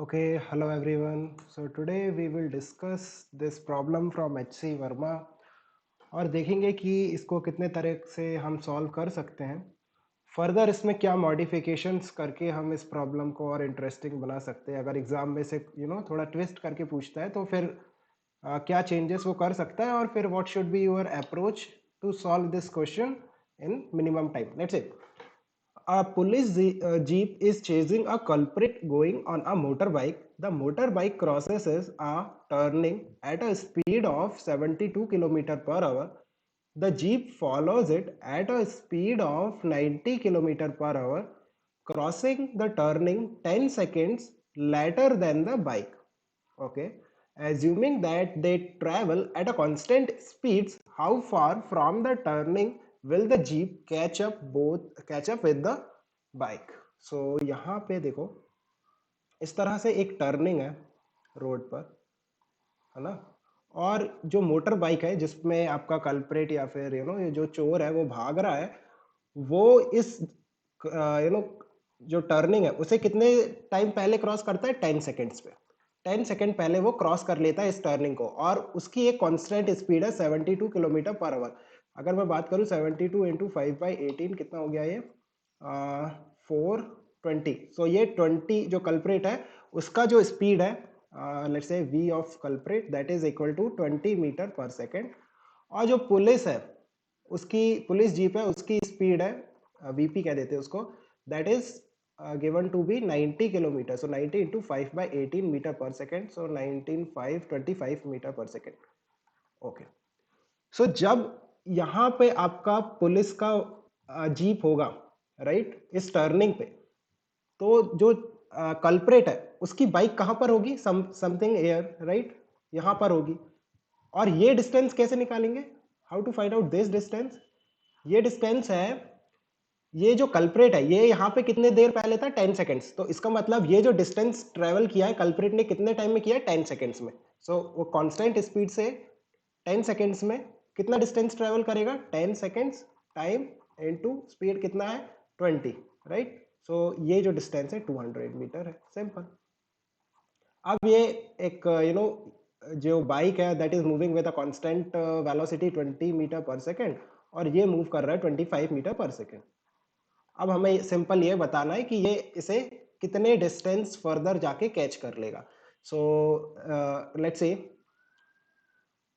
Okay, hello everyone. So today we will discuss this problem from HC Verma और देखेंगे कि इसको कितने तरह से हम सॉल्व कर सकते हैं। फर्दर इसमें क्या मॉडिफिकेशंस करके हम इस प्रॉब्लम को और इंटरेस्टिंग बना सकते हैं। अगर एग्जाम में से थोड़ा ट्विस्ट करके पूछता है तो फिर क्या चेंजेस वो कर सकता है और फिर what should be your approach to solve this question in minimum time. Let's say a jeep is chasing a culprit going on a motorbike. The motorbike crosses a turning at a speed of 72 km per hour. The jeep follows it at a speed of 90 km per hour, crossing the turning 10 seconds later than the bike. Okay. Assuming that they travel at a constant speeds, how far from the turning will the jeep catch up with the bike. So यहाँ पे देखो, इस तरह से एक turning है road पर, है ना। और जो मोटर बाइक है जिसमें आपका कल्प्रेट या फिर ये जो चोर है वो भाग रहा है, वो इस जो टर्निंग है उसे कितने टाइम पहले क्रॉस करता है? 10 सेकेंड्स पे। 10 सेकेंड पहले वो क्रॉस कर लेता है इस टर्निंग को, और उसकी एक कांस्टेंट स्पीड है 72 किलोमीटर पर आवर। अगर मैं बात करूँ 72 इंटू 5/18 कितना हो गया ये? 420। सो ये 20 जो कल्प्रेट है उसका जो स्पीड है, let's say v of culprit that is equal to 20 metre पर सेकेंड। और जो पुलिस है, उसकी पुलिस जीप है, उसकी स्पीड है, वीपी कह देते हैं उसको, that is given to be 90 kilometre. So 90 into 5/18 metre पर सेकेंड, सो 25 मीटर पर सेकेंड। ओके। सो जब यहाँ पे आपका पुलिस का जीप होगा, राइट, इस टर्निंग पे, तो जो कल्प्रेट है उसकी बाइक कहां पर होगी? समथिंग एयर, राइट, यहां पर होगी। और ये डिस्टेंस कैसे निकालेंगे? How to find out this distance? ये डिस्टेंस है, ये जो कल्प्रेट है ये यहाँ पे कितने देर पहले था? 10 सेकेंड्स। तो इसका मतलब ये जो डिस्टेंस ट्रेवल किया है कल्प्रेट ने कितने टाइम में किया है? 10 सेकेंड्स में। सो वो कांस्टेंट स्पीड से 10 सेकेंड्स में कितना डिस्टेंस ट्रेवल करेगा? 10 सेकेंड्स टाइम इनटू स्पीड कितना है? 20, राइट। सो ये जो डिस्टेंस है 200 मीटर है। सिंपल। अब ये एक जो बाइक है that is moving with a constant velocity 20 metre पर सेकेंड, और ये मूव कर रहा है 25 मीटर पर सेकेंड। अब हमें सिंपल ये बताना है कि ये इसे कितने डिस्टेंस फर्दर जाके कैच कर लेगा। सो लेट्स से,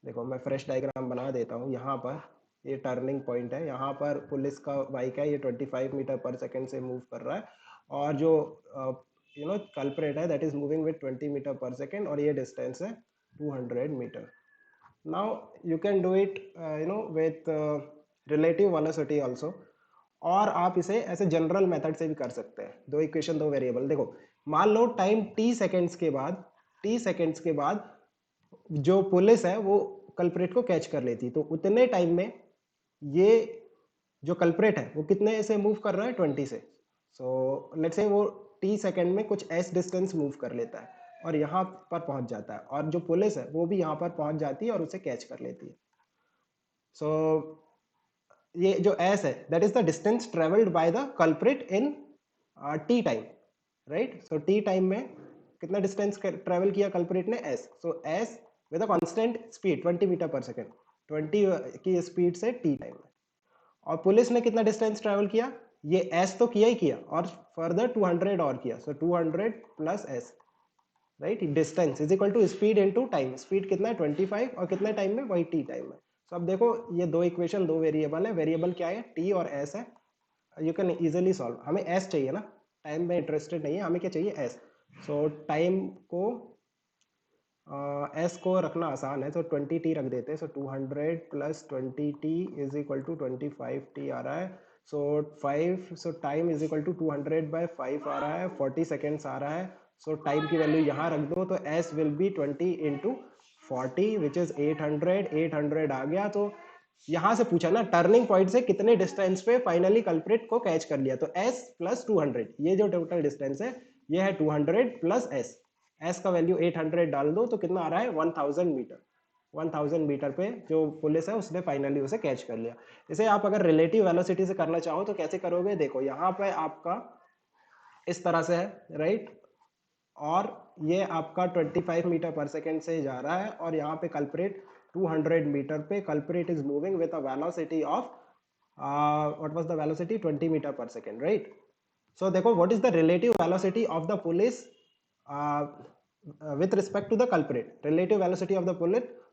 देखो मैं फ्रेश डायग्राम बना देता हूँ। यहाँ पर ये टर्निंग पॉइंट है, यहाँ पर पुलिस का बाइक है, ये 25 मीटर पर सेकेंड से मूव कर रहा है, और जो कल्प्रेट है that is moving with 20 metre पर सेकेंड, और ये डिस्टेंस है 200 metre. Now you can do it with relative velocity also, और आप इसे ऐसे जनरल मेथड से भी कर सकते हैं। दो इक्वेशन, दो वेरिएबल। देखो, मान लो टाइम टी सेकेंड्स के बाद, जो पुलिस है वो कल्प्रेट को कैच कर लेती, तो उतने टाइम में ये जो कल्प्रेट है वो कितने से मूव कर रहा है? 20 से। सो लेट्स से वो टी सेकेंड में कुछ एस डिस्टेंस मूव कर लेता है और यहाँ पर पहुंच जाता है, और जो पुलिस है वो भी यहाँ पर पहुंच जाती है और उसे कैच कर लेती है। सो ये जो एस है that is the distance travelled by the culprit in T time, right. So T time में कितना डिस्टेंस ट्रेवल किया कल्प्रेट ने? S. So S with a constant speed 20 metre पर सेकेंड, 20 की स्पीड से टी टाइम में। और पुलिस ने कितना डिस्टेंस ट्रेवल किया? ये एस तो किया ही किया, और फर्दर 200 और किया। So 200 plus S, right. Distance is equal to speed into time. Speed कितना है? 25, और कितने टाइम में? वही टी टाइम में। सो अब देखो, ये दो इक्वेशन, दो वेरिएबल है। वेरिएबल क्या है? टी और एस है। You can easily solve. हमें एस चाहिए ना, टाइम में इंटरेस्टेड नहीं है, हमें क्या चाहिए? एस। सो टाइम को एस को रखना आसान है, तो 20t रख देते हैं। So 200 plus 20t is equal to 25t आ रहा है। So 5, so time is equal to 200/5 आ रहा है, 40 सेकेंड्स आ रहा है। सो टाइम की वैल्यू यहाँ रख दो, तो S will be 20 into 40 which is 800। 800 आ गया। तो यहाँ से पूछा ना, टर्निंग पॉइंट से कितने डिस्टेंस पे फाइनली कल्प्रिट को कैच कर लिया, तो एस प्लस 200, ये जो टोटल डिस्टेंस है ये है 200 प्लस एस। एस का वैल्यू 800 डाल दो तो कितना आ रहा है? 1000 मीटर। 1000 मीटर पे जो पुलिस है उसने फाइनली उसे कैच कर लिया। इसे आप अगर रिलेटिव वेलोसिटी से करना चाहो तो कैसे करोगे? देखो, यहाँ पे आपका इस तरह से है, राइट, और ये आपका 25 मीटर पर सेकेंड से जा रहा है और यहाँ पे कल्प्रेट 200 मीटर पे, culprit is moving with a velocity of what was the velocity, 20 metre पर सेकेंड, राइट? सो देखो what is the relative velocity of the police with respect to the culprit, relative velocity of the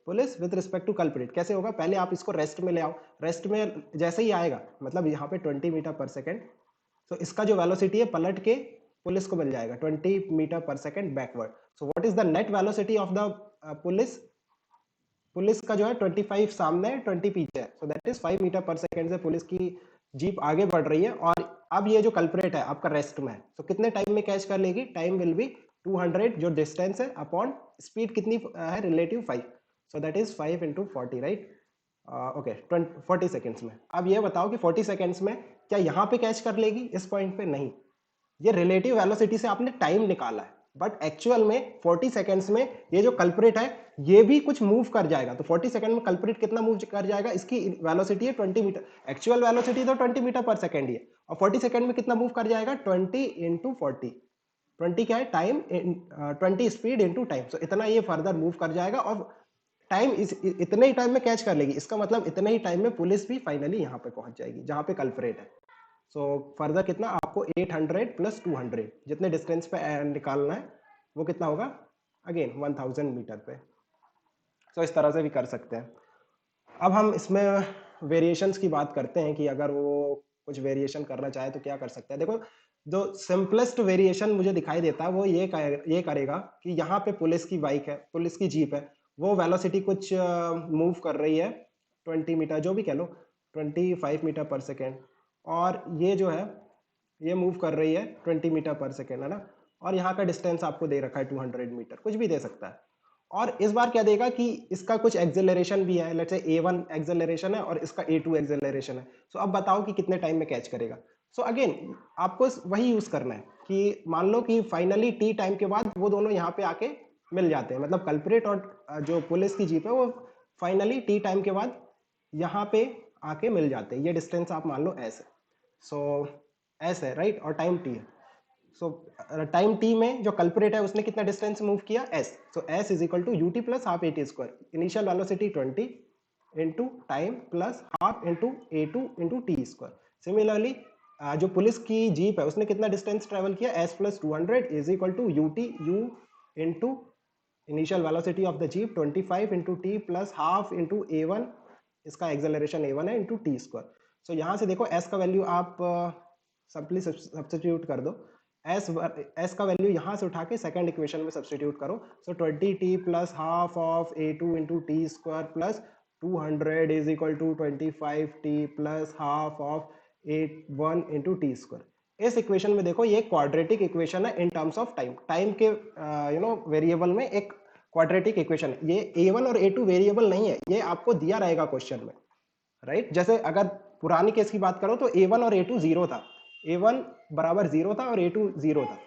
police with respect to culprit कैसे होगा? पहले आप इसको rest में ले आओ, रेस्ट में जैसे ही आएगा, मतलब यहाँ पे 20 मीटर पर सेकेंड, तो इसका जो वेलोसिटी है पलट के पुलिस को मिल जाएगा 20 मीटर पर second backward. So what is the net velocity of the police? Police का जो है 25 सामने है, 20 पीछे है, सो दैट इज 5 मीटर पर सेकेंड से पुलिस की जीप आगे बढ़ रही है और अब ये जो कल्प्रेट है आपका रेस्ट में है, तो कितने टाइम में कैच कर लेगी? टाइम विल बी 200 जो डिस्टेंस है अपॉन स्पीड कितनी है relative 5, so that is 5 into 40, right? Okay 40 seconds में। अब ये बताओ कि 40 सेकेंड्स में क्या यहाँ पे कैच कर लेगी? इस पॉइंट पे नहीं, ये रिलेटिव वेलोसिटी से आपने टाइम निकाला है, बट एक्चुअल में 40 सेकेंड्स में ये जो कल्प्रेट है ये भी कुछ मूव कर जाएगा। तो 40 सेकंड में कल्प्रेट कितना मूव कर जाएगा? इसकी वेलोसिटी है 20 मीटर, एक्चुअल वेलोसिटी तो 20 मीटर पर सेकंड ही है, और 40 सेकंड में कितना मूव कर जाएगा? 20 इंटू 40, 20 क्या है? टाइम, 20 स्पीड इंटू टाइम, सो इतना ये फर्दर मूव कर जाएगा और टाइम इतने ही टाइम में कैच कर लेगी। इसका मतलब इतने ही टाइम में पुलिस भी फाइनली यहाँ पे पहुंच जाएगी जहाँ पे कल्प्रेट है। सो फर्दर कितना आपको 800 प्लस 200 जितने डिस्टेंस पे निकालना है वो कितना होगा? अगेन 1000 मीटर पे। सो इस तरह से भी कर सकते हैं। अब हम इसमें वेरिएशंस की बात करते हैं कि अगर वो कुछ वेरिएशन करना चाहे तो क्या कर सकते हैं। देखो जो सिंपलेस्ट वेरिएशन मुझे दिखाई देता है वो ये करेगा कि यहाँ पे पुलिस की बाइक है, पुलिस की जीप है, वो वेलोसिटी कुछ मूव कर रही है 20 मीटर, जो भी कह लो 25 मीटर पर सेकेंड, और ये जो है ये मूव कर रही है 20 मीटर पर सेकेंड, है ना? और यहाँ का डिस्टेंस आपको दे रखा है 200 मीटर, कुछ भी दे सकता है। और इस बार क्या देगा कि इसका कुछ एक्सेलरेशन भी है, लेट्स से A1 एक्सेलरेशन है और इसका A2 एक्सेलरेशन है। सो अब बताओ कि कितने टाइम में कैच करेगा। सो अगेन आपको वही यूज करना है कि मान लो कि फाइनली टी टाइम के बाद वो दोनों यहाँ पे आके मिल जाते हैं, मतलब कल्प्रेट और जो पुलिस की जीप है वो फाइनली टी टाइम के बाद यहाँ पे आके मिल जाते हैं। ये डिस्टेंस आप मान लो एस है, सो एस है, राइट? और टाइम टी है। सो टाइम टी में जो कल्प्रेट है उसने कितना डिस्टेंस मूव किया? S, so s is equal to u t plus half a t square, initial velocity 20 into time plus half into A2 into t square. Similarly जो police की jeep है उसने कितना डिस्टेंस ट्रेवल किया? S plus 200 is equal to u t u into initial velocity of the jeep 25 into t plus half into A1, इसका acceleration A1 है, into t square. सो यहाँ से देखो एस का वैल्यू आप सिंपली सब्स्टिट्यूट कर दो, एस का वैल्यू यहाँ से उठा के सेकंड इक्वेशन में सब्स्टिट्यूट करो। So 20t plus half of A2 into t square plus 200 is equal to 25t plus half of A1 into t square. इस इक्वेशन में देखो ये क्वाड्रेटिक इक्वेशन है in terms of time, time के variable में एक quadratic equation है। ये A1 और A2 वेरिएबल नहीं है, ये आपको दिया रहेगा क्वेश्चन में, राइट? जैसे अगर पुरानी केस की बात करो तो A1 और A2 जीरो था, A1 बराबर जीरो था और A2 जीरो था,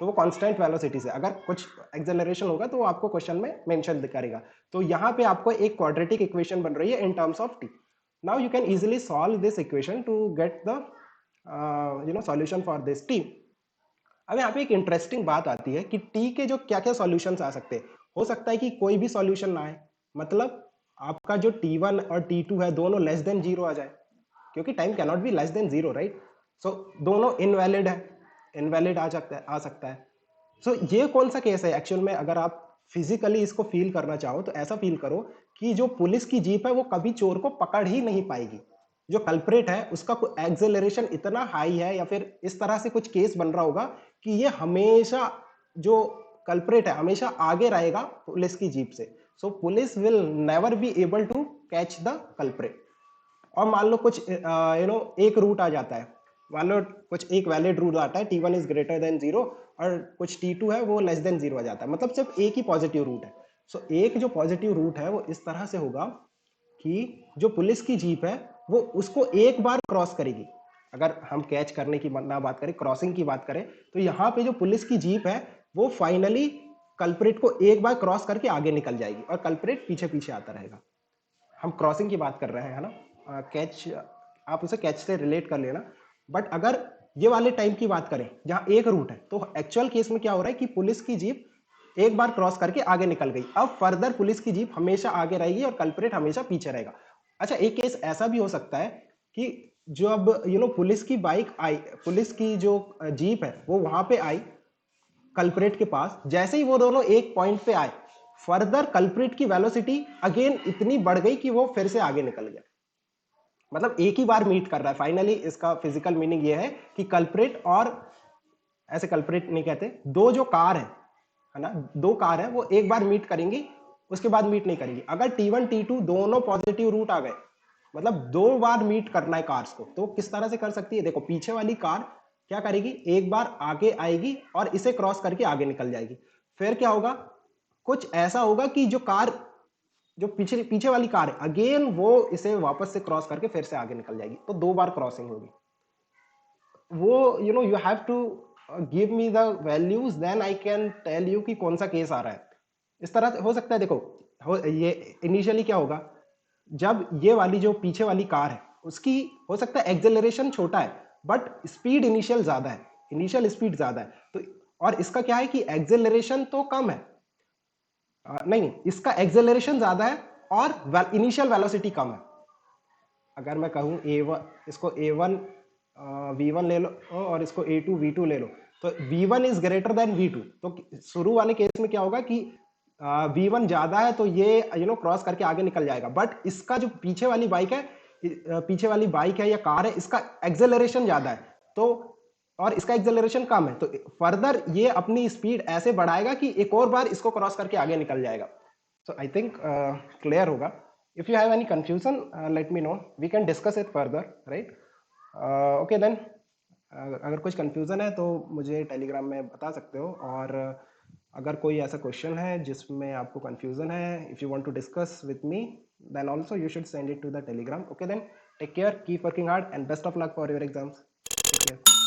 तो वो कांस्टेंट वेलोसिटी से अगर कुछ एक्सेलरेशन होगा तो वो आपको क्वेश्चन में मेंशन करेगा। तो यहाँ पे आपको एक क्वाड्रेटिक इक्वेशन बन रही है in terms of t. Now you can easily solve this equation to get the solution for this t. अब यहाँ पे एक इंटरेस्टिंग बात आती है कि टी के जो क्या क्या सॉल्यूशंस आ सकते हैं। हो सकता है कि कोई भी सॉल्यूशन ना आए, मतलब आपका जो T1 और T2 है दोनों लेस देन जीरो आ जाए, क्योंकि time cannot be less than zero, right? So दोनों इनवैलिड है, इनवैलिड आ सकता है। सो ये कौन सा केस है एक्चुअल में? अगर आप फिजिकली इसको फील करना चाहो तो ऐसा फील करो कि जो पुलिस की जीप है वो कभी चोर को पकड़ ही नहीं पाएगी। जो कल्प्रेट है उसका एक्सेलरेशन इतना हाई है या फिर इस तरह से कुछ केस बन रहा होगा कि ये हमेशा जो कल्प्रेट है हमेशा आगे रहेगा पुलिस की जीप से। So police will never be able to catch the culprit. और मान लो कुछ एक रूट आ जाता है, मान लो कुछ एक वैलिड रूट आता है, T1 is greater than zero, और कुछ T2 है वो लेस देन जीरो आ जाता है, मतलब सिर्फ एक ही पॉजिटिव रूट है। सो एक जो पॉजिटिव रूट है वो इस तरह से होगा कि जो पुलिस की जीप है वो उसको एक बार क्रॉस करेगी। अगर हम कैच करने की ना बात करें, क्रॉसिंग की बात करें, तो यहाँ पे जो पुलिस की जीप है वो फाइनली कल्प्रेट को एक बार क्रॉस करके आगे निकल जाएगी और कल्प्रेट पीछे पीछे आता रहेगा। हम क्रॉसिंग की बात कर रहे हैं, है ना? कैच आप उसे कैच से रिलेट कर लेना। बट अगर ये वाले टाइम की बात करें जहां एक रूट है, तो एक्चुअल केस में क्या हो रहा है कि पुलिस की जीप एक बार क्रॉस करके आगे निकल गई। अब फर्दर पुलिस की जीप हमेशा आगे रहेगी और कल्प्रेट हमेशा पीछे रहेगा। अच्छा, एक केस ऐसा भी हो सकता है कि जो अब पुलिस की बाइक आई, पुलिस की जो जीप है वो वहां पे आई कल्प्रेट के पास, जैसे ही वो दोनों एक पॉइंट पे आए, फर्दर कल्प्रेट की वेलोसिटी अगेन इतनी बढ़ गई कि वो फिर से आगे निकल गया। मतलब एक ही बार मीट कर रहा है। फाइनली इसका फिजिकल मीनिंग ये है कि कल्प्रेट, और ऐसे कल्प्रेट नहीं कहते, दो जो कार है ना, दो कार है वो एक बार मीट करेंगी, उसके बाद मीट नहीं करेंगी। अगर T1 T2 दोनों पॉजिटिव रूट आ गए, मतलब दो बार मीट करना है कार्स को, तो किस तरह से कर सकती है? देखो, पीछे वाली कार क्या करेगी, एक बार आगे आएगी और इसे क्रॉस करके आगे निकल जाएगी। फिर क्या होगा, कुछ ऐसा होगा कि जो कार, जो पीछे पीछे वाली कार है, अगेन वो इसे वापस से क्रॉस करके फिर से आगे निकल जाएगी। तो दो बार क्रॉसिंग होगी। वो you have to give me the values, then I can tell you कि कौन सा केस आ रहा है। इस तरह से हो सकता है। देखो, ये इनिशियली क्या होगा, जब ये वाली जो पीछे वाली कार है उसकी हो सकता है एक्सेलरेशन छोटा है बट स्पीड इनिशियल ज्यादा है, इनिशियल स्पीड ज्यादा है। तो और इसका क्या है कि एक्सेलरेशन तो कम है, नहीं, इसका एक्सेलरेशन ज्यादा है और इनिशियल वेलोसिटी कम है। अगर मैं कहूँ A1, इसको A1 V1 ले लो और इसको A2 V2 ले लो, तो V1 is greater than V2। तो शुरू वाले केस में क्या होगा कि V1 ज्यादा है तो ये क्रॉस करके आगे निकल जाएगा। बट इसका जो पीछे वाली बाइक है, पीछे वाली बाइक है या कार है, इसका एक्सेलरेशन ज्यादा है, तो और इसका एक्सेलरेशन कम है, तो फर्दर ये अपनी स्पीड ऐसे बढ़ाएगा कि एक और बार इसको क्रॉस करके आगे निकल जाएगा। सो आई थिंक क्लियर होगा। If you have any confusion, let me know. We can discuss it further, right? Okay then. अगर कुछ confusion है तो मुझे टेलीग्राम में बता सकते हो, और अगर कोई ऐसा क्वेश्चन है जिसमें आपको confusion है, if you want to discuss with me, then also you should send it to the telegram. Okay then, take care, keep working hard and best of luck for your exams. Take care.